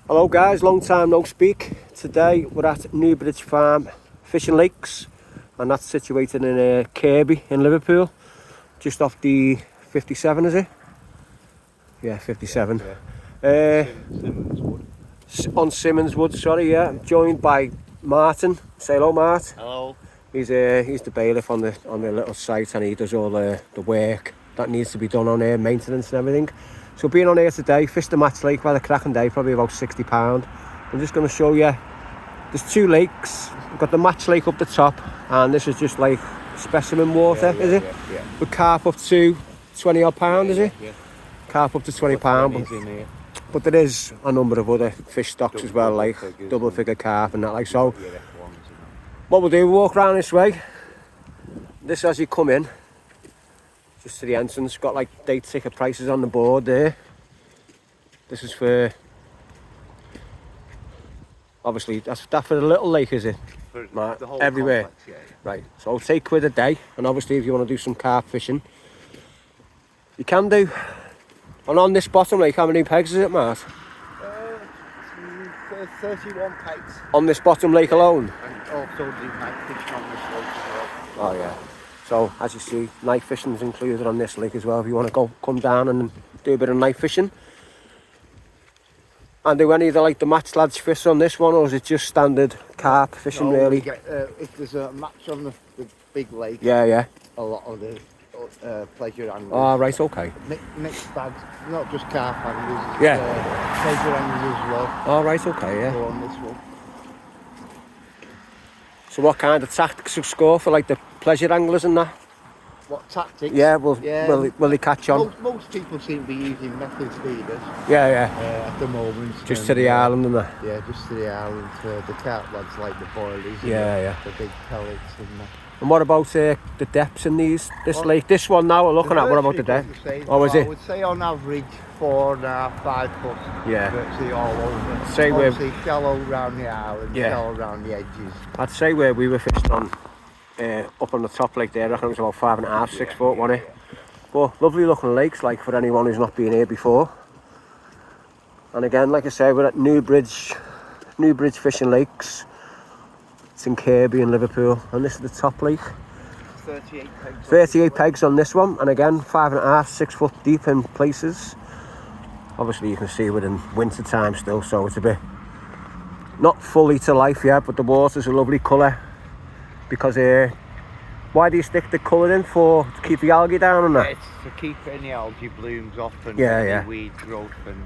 Hello guys, long time no speak. Today we're at Newbridge Farm Fishing Lakes, and that's situated in Kirby in Liverpool, just off the 57, is it? Yeah, 57. Yeah. Simmons Wood. On Simmons Wood, sorry, yeah. I'm joined by Martin. Say hello, Mart. Hello. He's the bailiff on the little site, and he does all the work that needs to be done on here, maintenance and everything. So being on here today, fished the Match Lake by the cracking day, probably about £60. I'm just going to show you, there's two lakes. We've got the Match Lake up the top, and this is just like Specimen water, is it? Yeah. With carp up to 20 odd pound, is it? Yeah. Carp up to £20. But there is a number of other fish stocks as well, like double figure carp and that, like so. What we'll do, we'll walk around this way. This as you come in, just to the entrance, got like date ticket prices on the board there. This is for, obviously, that's that for the little lake, is it? For Right, the whole everywhere. complex, yeah. Right, so £8 a day, and obviously if you want to do some carp fishing, you can do. And on this bottom lake, how many pegs is it, Mart? 31 pegs. On this bottom lake alone? And also do night fishing on this lake as well. Oh yeah. So as you see, night fishing is included on this lake as well. If you want to come down and do a bit of night fishing. And do any of the the match lads fish on this one, or is it just standard carp fishing really? If there's a match on the big lake, Yeah. a lot of the pleasure anglers. Oh right, okay. Mixed bags, not just carp anglers. Yeah. Pleasure anglers as well. Oh right, okay, yeah. Go on this one. So what kind of tactics will score for like the pleasure anglers and that? What tactics? Yeah, will they catch on? Most people seem to be using method feeders Yeah. at the moment. Just to the island and that? Yeah, just to the island. The carp lads like the boilies. Yeah. The big pellets and that. And what about the depths in this lake? This one now we're looking at, what about the depth? Oh, is it? I would say on average 4.5, 5 foot. Yeah. Virtually all over. Say we're shallow around the island, shallow around the edges. I'd say where we were fishing on, up on the top lake there, I reckon it was about 5.5, 6 foot, wasn't it? But lovely looking lakes, like for anyone who's not been here before. And again, like I say, we're at Newbridge Fishing Lakes. It's in Kirby in Liverpool, and this is the top lake. 38 pegs. 38 pegs on this one, and again 5.5, 6 foot deep in places. Obviously you can see we're in winter time still, so it's a bit not fully to life yet, but the water's a lovely colour. Because why do you stick the colour in for? To keep the algae down and that? It's to keep any algae blooms off and any weed growth and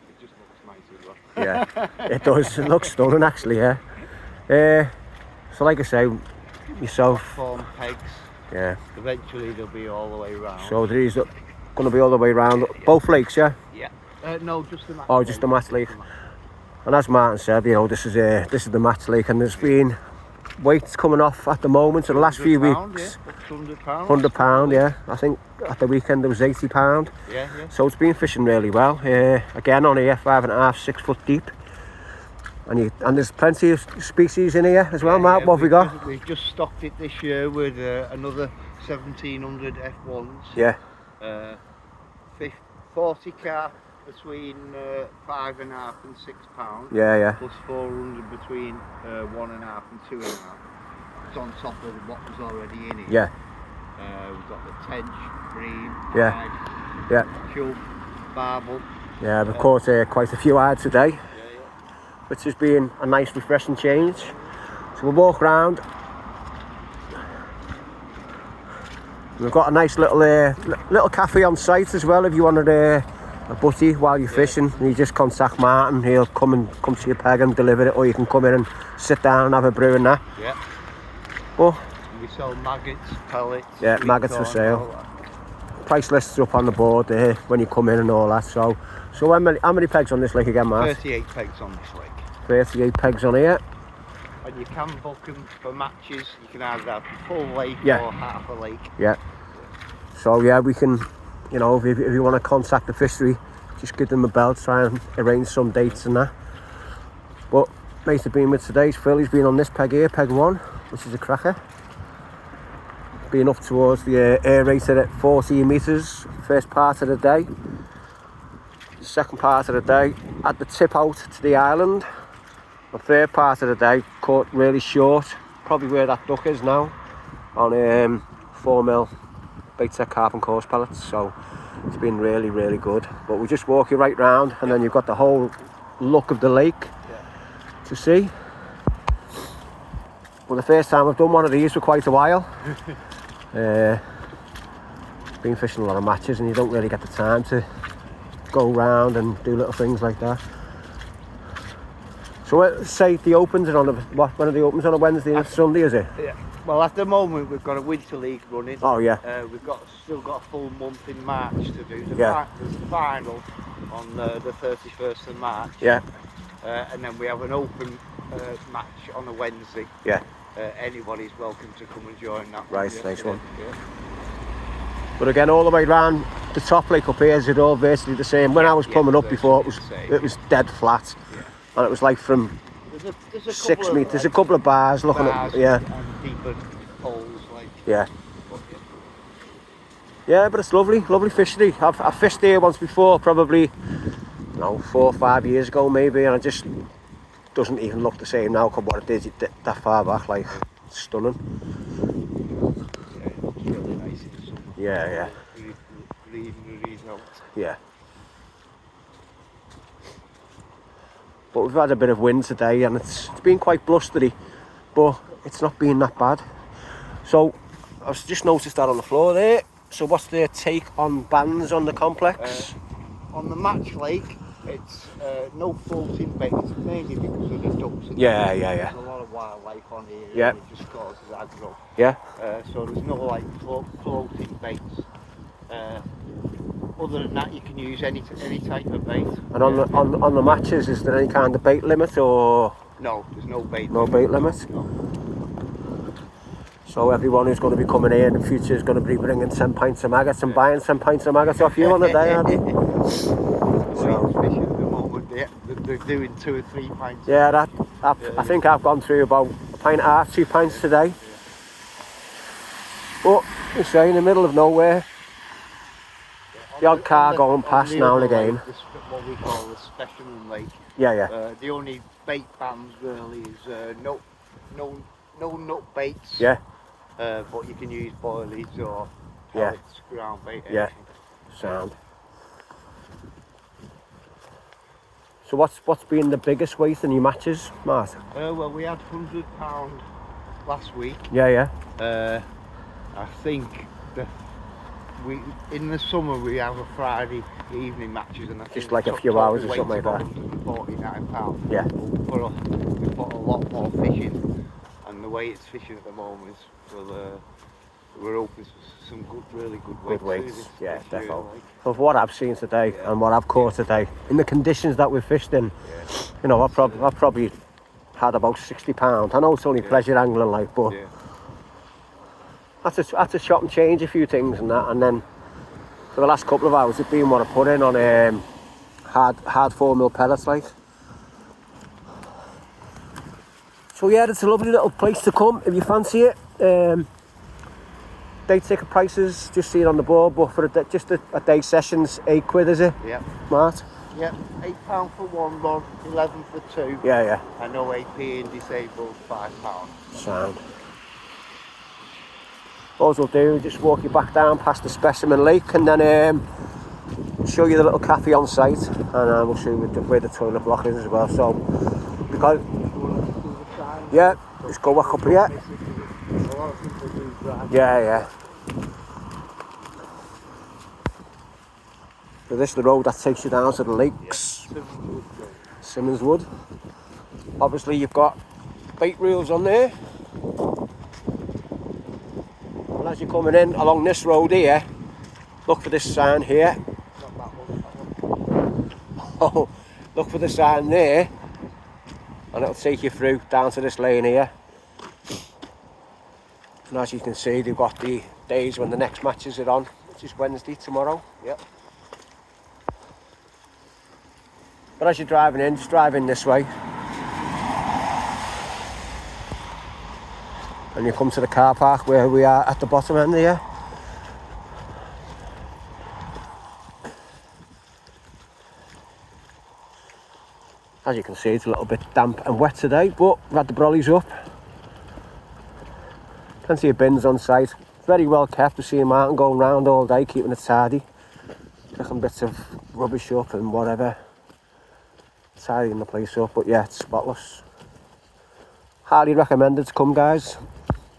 it just looks nice as well. Yeah, it does. It looks stunning actually, yeah. So like I say, yourself. Form pegs. Yeah. Eventually they'll be all the way round. So these are going to be all the way around both lakes, yeah? Yeah. No, just the match. Oh, just the Match Lake. And as Martin said, you know, this is the Match Lake, and there's been weights coming off at the moment. So the last few weeks, £100. £100, yeah. I think at the weekend there was £80. Yeah. So it's been fishing really well. Again on here, 5.5, 6 foot deep. And there's plenty of species in here as well, Mark. What have we got? We've just stocked it this year with another 1,700 F1s. Yeah. 40 carp between 5.5 and £6. Yeah. Plus 400 between 1.5 and 2.5. It's on top of what was already in it. Yeah. We've got the tench, bream, Yeah. chub, barbel. Yeah, we've caught quite a few hide today, which has been a nice refreshing change. So we'll walk around. We've got a nice little cafe on site as well if you wanted a butty while you're fishing. You just contact Martin, he'll come to your peg and deliver it, or you can come in and sit down and have a brew and that. Yeah. Oh. We sell maggots, pellets. Yeah, maggots for sale. Price lists are up on the board there when you come in and all that. So how many pegs on this lake again, Mark? 38 pegs on this lake. 38 pegs on here. And you can book them for matches. You can either have the full lake or half a lake. Yeah. So yeah, we can, you know, if you want to contact the fishery, just give them a bell, try and arrange some dates and that. But mates have been with today's Phil. He's been on this peg here, peg 1, which is a cracker. Been up towards the air rated at 14 metres, first part of the day. second part of the day at the tip out to the island. The third part of the day caught really short, probably where that duck is now, on 4mm bait-tech carbon course pellets. So it's been really, really good. But we just walk you right round, and then you've got the whole look of the lake to see. Well, the first time I've done one of these for quite a while. Been fishing a lot of matches, and you don't really get the time to go round and do little things like that. So say the opens are on when are the opens on a Wednesday and Sunday, is it? Yeah. Well, at the moment we've got a winter league running. Oh yeah. We've still got a full month in March to do. There's the final on the 31st of March. Yeah. And then we have an open match on a Wednesday. Yeah. Anybody's welcome to come and join that. Right, nice one. Yeah. But again, all the way round the top lake up here is it all virtually the same. When I was plumbing up before, it was dead flat, and it was like from there's a 6 metres. There's a couple of bars looking up, and deeper holes, like. Yeah. Yeah, but it's lovely fishery. I've fished here once before, probably 4 or 5 years ago maybe, and it just doesn't even look the same now compared to what it did that far back. Like, it's stunning. Yeah, it's really nice in the summer. Yeah. Yeah. But we've had a bit of wind today, and it's been quite blustery, but it's not been that bad. So I've just noticed that on the floor there. So what's their take on bans on the complex? On the match lake, it's no floating baits, mainly because of the ducks. Yeah. There's a lot of wildlife on here. Yeah. And it just causes aggro. Yeah. So there's no like floating baits. Other than that, you can use any type of bait. And on the matches, is there any kind of bait limit, or? No, there's no bait. No bait limit. No. So everyone who's going to be coming here in the future is going to be bringing 10 pints of maggots and buying 10 pints of maggots off you on the day, aren't they? So fishing at the moment, they're doing 2 or 3 pints. Yeah, I think I've gone through about a pint and a half, 2 pints today. But you say, in the middle of nowhere, the odd car going past now and again. What we call the Specimen lake. Yeah. The only bait bans really is no nut baits. Yeah. But you can use boilies or pellets, ground bait. Yeah. Sound. So what's been the biggest weight in your matches, Mart? Well, we had £100 last week. Yeah. I think in the summer we have a Friday evening matches, and I just think like a few hours or something like that. £149. Yeah. We put a lot more fishing, and the way it's fishing at the moment, we're open to some really good weights. Yeah, definitely. Of what I've seen today and what I've caught today, in the conditions that we've fished in, I've probably had about £60. I know it's only pleasure angling, like, but I had to chop and change a few things and that, and then for the last couple of hours it's been what I put in on hard 4mm pellets, like. So yeah, it's a lovely little place to come if you fancy it. Day ticket prices, just see it on the board, but for just a day session's £8, is it? Yeah. Mart? Yeah, £8 for one rod, 11 for two. Yeah. I know AP and disabled £5. Sound. What we'll do, just walk you back down past the Specimen Lake, and then show you the little cafe on site, and we'll show you where the toilet block is as well. So, because just go back up here. Yeah. So this is the road that takes you down to the lakes. Simmons Wood. Obviously you've got bait reels on there. And as you're coming in along this road here, look for this sign here. Oh, look for the sign there, and it'll take you through down to this lane here. And as you can see, they've got the days when the next matches are on, which is Wednesday, tomorrow. Yep. But as you're driving in, just drive in this way. And you come to the car park where we are at the bottom end here. As you can see, it's a little bit damp and wet today, but we've had the brollies up. Plenty of bins on site. Very well kept. We see Martin going round all day, keeping it tidy. Picking bits of rubbish up and whatever. Tidying the place up, but yeah, it's spotless. Highly recommended to come, guys.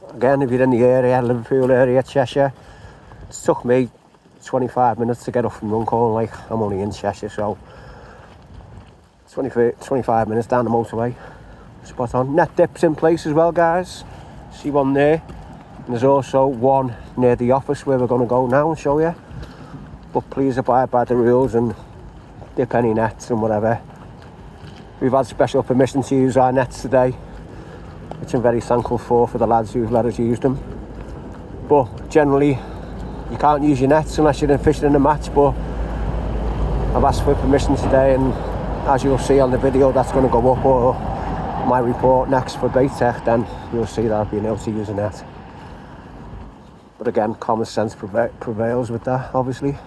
Again, if you're in the area, Liverpool area, Cheshire. It took me 25 minutes to get up from Runcorn, like I'm only in Cheshire, so 25 minutes down the motorway. Spot on. Net dips in place as well, guys. See one there. And there's also one near the office where we're going to go now and show you. But please abide by the rules and dip any nets and whatever. We've had special permission to use our nets today, which I'm very thankful for the lads who've let us use them. But generally, you can't use your nets unless you're fishing in a match, but I've asked for permission today, and as you'll see on the video that's going to go up, or my report next for Bait Tech, then you'll see that I've been able to use a net. But again, common sense prevails with that, obviously.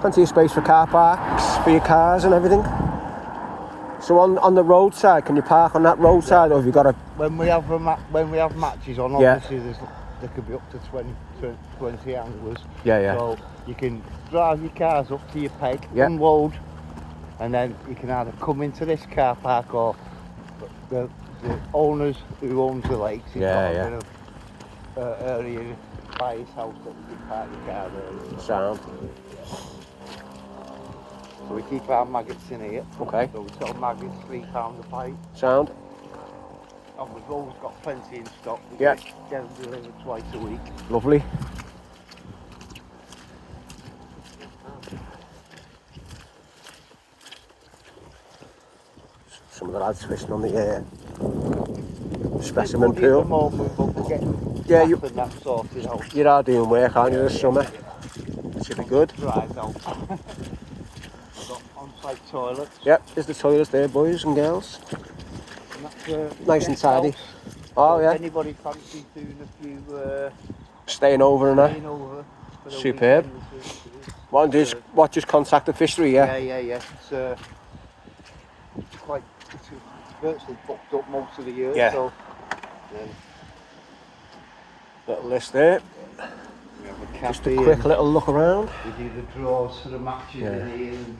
Plenty of space for car parks, for your cars and everything. So on the roadside, can you park on that roadside, or have you got a... When we have matches on, obviously there could be up to 20 anglers. Yeah. So you can drive your cars up to your peg, unload, and then you can either come into this car park, or the owners who owns the lakes, he's got a bit of area by his house that you can park your car there. Sound. So we keep our maggots in here. Okay. So we sell maggots £3 a pint. Sound. And we've always got plenty in stock. We Yeah. get them delivered twice a week. Lovely. Some of the lads fishing on the specimen pool. At the moment, but we're getting that sorted out. You are doing work, aren't you, this summer? It should be good. Dried out. We've got on-site toilets. Yep, there's the toilets there, boys and girls. And that's, nice and tidy. House. Oh, yeah. Anybody fancies doing a few... staying over and that. Staying over for the Superb. weekend. What, just contact the Fishery, yeah? Yeah. It's quite... It's virtually booked up most of the year. Yeah. So, Little list there. we have a Just a quick little look around. We do the draws for the matches in here. And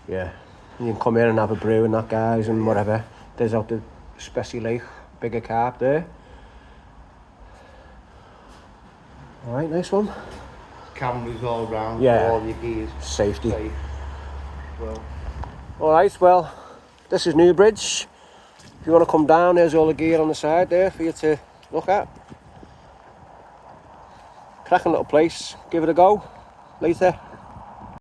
yeah. You can come in and have a brew and that, guys, and whatever. There's out the Specimen Lake, bigger carp there. Alright, nice one. Cameras all round, Yeah. all your gears. Safety. Safe. Well, Alright, well, this is Newbridge. If you want to come down, there's all the gear on the side there for you to look at. Cracking little place. Give it a go later.